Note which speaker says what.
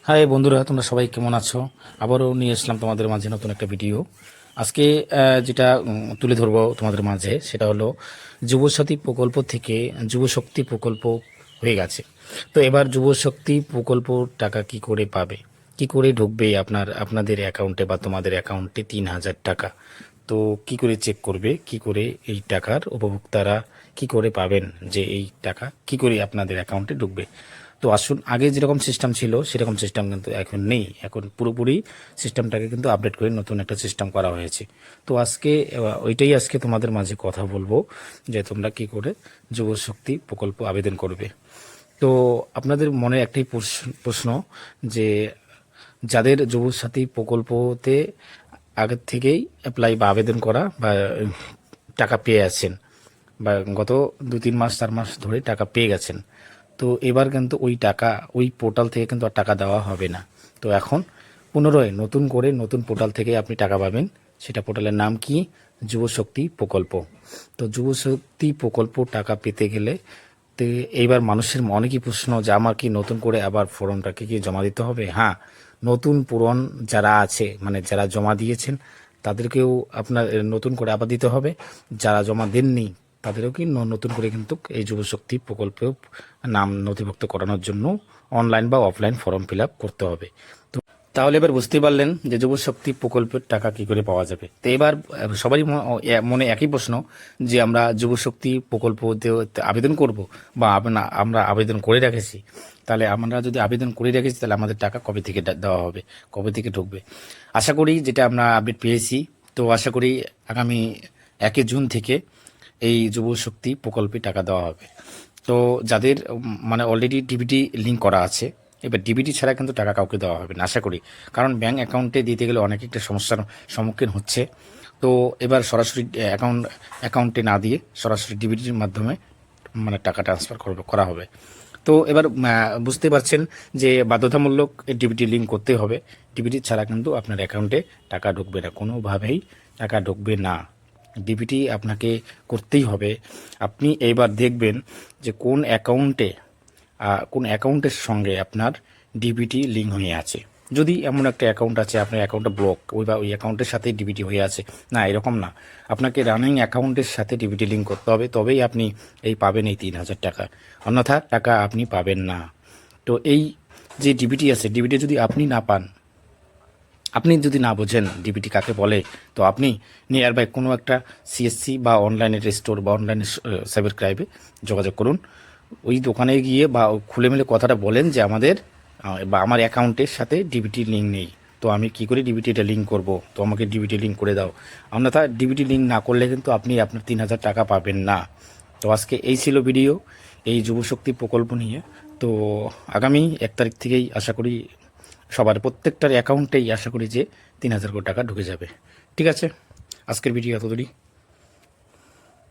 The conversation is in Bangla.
Speaker 1: হাই বন্ধুরা, তোমরা সবাই কেমন আছো? আবারও নিয়ে আসলাম তোমাদের মাঝে নতুন একটা ভিডিও। আজকে যেটা তুলে ধরবো তোমাদের মাঝে সেটা হলো যুবসাথী প্রকল্প থেকে যুবশক্তি প্রকল্প হয়ে গেছে। তো এবার যুবশক্তি প্রকল্প টাকা কি করে পাবে, কি করে ঢুকবে আপনাদের অ্যাকাউন্টে বা তোমাদের অ্যাকাউন্টে 3,000 টাকা? তো কি করে চেক করবে, কি করে এই টাকার উপভোক্তারা কি করে পাবেন যে এই টাকা কি করে আপনাদের অ্যাকাউন্টে ঢুকবে? তো আসুন, আগে যেরকম সিস্টেম ছিল সেরকম সিস্টেম কিন্তু এখন নেই। এখন পুরোপুরি সিস্টেমটাকে কিন্তু আপডেট করে নতুন একটা সিস্টেম করা হয়েছে। তো আজকে ওইটাই আজকে তোমাদের মাঝে কথা বলবো যে তোমরা কি করে যুবশক্তি প্রকল্প আবেদন করবে। তো আপনাদের মনে একটাই প্রশ্ন যে যাদের যুবসাথী প্রকল্পতে আগের থেকেই অ্যাপ্লাই বা আবেদন করা বা টাকা পেয়ে আছেন, বা গত 2-3 মাস 4 মাস ধরে টাকা পেয়ে গেছেন, তো এবার কিন্তু ওই টাকা ওই পোর্টাল থেকে কিন্তু আর টাকা দেওয়া হবে না। তো এখন পুনরায় নতুন করে নতুন পোর্টাল থেকে আপনি টাকা পাবেন। সেটা পোর্টালের নাম কি? যুবশক্তি প্রকল্প। তো যুবশক্তি প্রকল্প টাকা পেতে গেলে তো এইবার মানুষের অনেকই প্রশ্ন যে আমার কি নতুন করে আবার ফর্মটাকে কি জমা দিতে হবে? হ্যাঁ, নতুন পুরন যারা আছে, মানে যারা জমা দিয়েছেন তাদেরকেও আপনার নতুন করে আবার দিতে হবে। যারা জমা দেননি তাদেরও কি নতুন করে কিন্তু এই যুবশক্তি প্রকল্পেও নাম নথিভুক্ত করানোর জন্য অনলাইন বা অফলাইন ফর্ম ফিল আপ করতে হবে। তো তাহলে এবার বুঝতে পারলেন যে যুবশক্তি প্রকল্পের টাকা কি করে পাওয়া যাবে। তো এবার সবারই মনে একই প্রশ্ন যে আমরা যুবশক্তি প্রকল্পতে আবেদন করব, বা আমরা আবেদন করে রেখেছি, তাহলে আমরা যদি আবেদন করে রেখেছি তাহলে আমাদের টাকা কবে থেকে দেওয়া হবে, কবে থেকে ঢুকবে? আশা করি যেটা আমরা আপডেট পেয়েছি, তো আশা করি আগামী 1 জুন থেকে এই যুবশক্তি প্রকল্পে টাকা দেওয়া হবে। তো যাদের মানে অলরেডি ডিবিটি লিঙ্ক করা আছে, এবার ডিবিটি ছাড়া কিন্তু টাকা কাউকে দেওয়া হবে না আশা করি। কারণ ব্যাঙ্ক অ্যাকাউন্টে দিতে গেলে অনেক একটা সমস্যার সম্মুখীন হচ্ছে। তো এবার সরাসরি অ্যাকাউন্টে না দিয়ে সরাসরি ডিবিটির মাধ্যমে মানে টাকা ট্রান্সফার করা হবে। তো এবার বুঝতে পারছেন যে বাধ্যতামূলক ডিবিটি লিঙ্ক করতে হবে। ডিবিটি ছাড়া কিন্তু আপনার অ্যাকাউন্টে টাকা ঢুকবে না, কোনোভাবেই টাকা ঢুকবে না। ডিবিটি আপনাকে করতেই হবে। আপনি এইবার দেখবেন যে কোন অ্যাকাউন্টের সঙ্গে আপনার ডিবিটি লিঙ্ক হয়ে আছে। যদি এমন একটা অ্যাকাউন্ট আছে আপনার অ্যাকাউন্টটা ব্লক, ওই অ্যাকাউন্টের সাথেই ডিবিটি হয়ে আছে, না এরকম না, আপনাকে রানিং অ্যাকাউন্টের সাথে ডিবিটি লিঙ্ক করতে হবে, তবেই আপনি পাবেন এই 3,000 টাকা। অন্যথা টাকা আপনি পাবেন না। তো এই যে ডিবিটি আছে, ডিবিটি যদি আপনি না পান, আপনি যদি না বোঝেন ডিবিটি কাকে বলে, তো আপনি নিয়ার বাই কোনো একটা সিএসসি বা অনলাইনের স্টোর বা অনলাইনে সাইবার ক্রাইমে যোগাযোগ করুন। ওই দোকানে গিয়ে বা খুলে মেলে কথাটা বলেন যে আমাদের বা আমার অ্যাকাউন্টের সাথে ডিবিটি লিঙ্ক নেই, তো আমি কি করে ডিবিটিটা লিঙ্ক করব, তো আমাকে ডিবিটি লিঙ্ক করে দাও। অন্যথা ডিবিটি লিঙ্ক না করলে কিন্তু আপনি আপনার 3,000 টাকা পাবেন না। তো আজকে এই ছিল ভিডিও এই যুবশক্তি প্রকল্প নিয়ে। তো আগামী 1 তারিখ থেকেই আশা করি সবার প্রত্যেকটার অ্যাকাউন্টেই আশা করি যে 3,000 টাকা ঢুকে যাবে। ঠিক আছে, আজকের ভিডিও এতদূরই।